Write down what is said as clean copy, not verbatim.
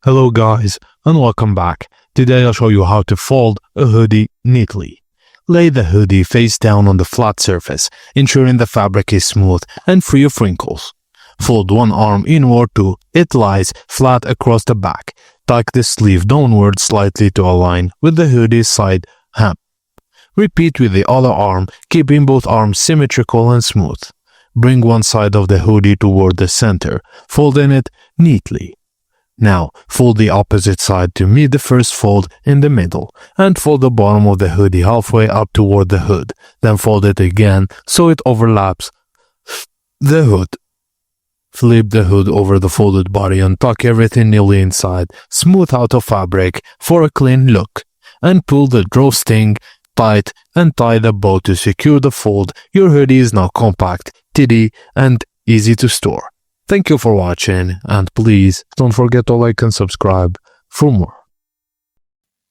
Hello guys, and welcome back. Today I'll show you how to fold a hoodie neatly. Lay the hoodie face down on the flat surface, ensuring the fabric is smooth and free of wrinkles. Fold one arm inward to it lies flat across the back. Tuck the sleeve downward slightly to align with the hoodie's side hem. Repeat with the other arm, keeping both arms symmetrical and smooth. Bring one side of the hoodie toward the center, folding it neatly. Now, fold the opposite side to meet the first fold in the middle, and fold the bottom of the hoodie halfway up toward the hood. Then fold it again so it overlaps the hood. Flip the hood over the folded body and tuck everything neatly inside. Smooth out the fabric for a clean look. And pull the drawstring tight and tie the bow to secure the fold. Your hoodie is now compact, tidy, and easy to store. Thank you for watching, and please don't forget to like and subscribe for more.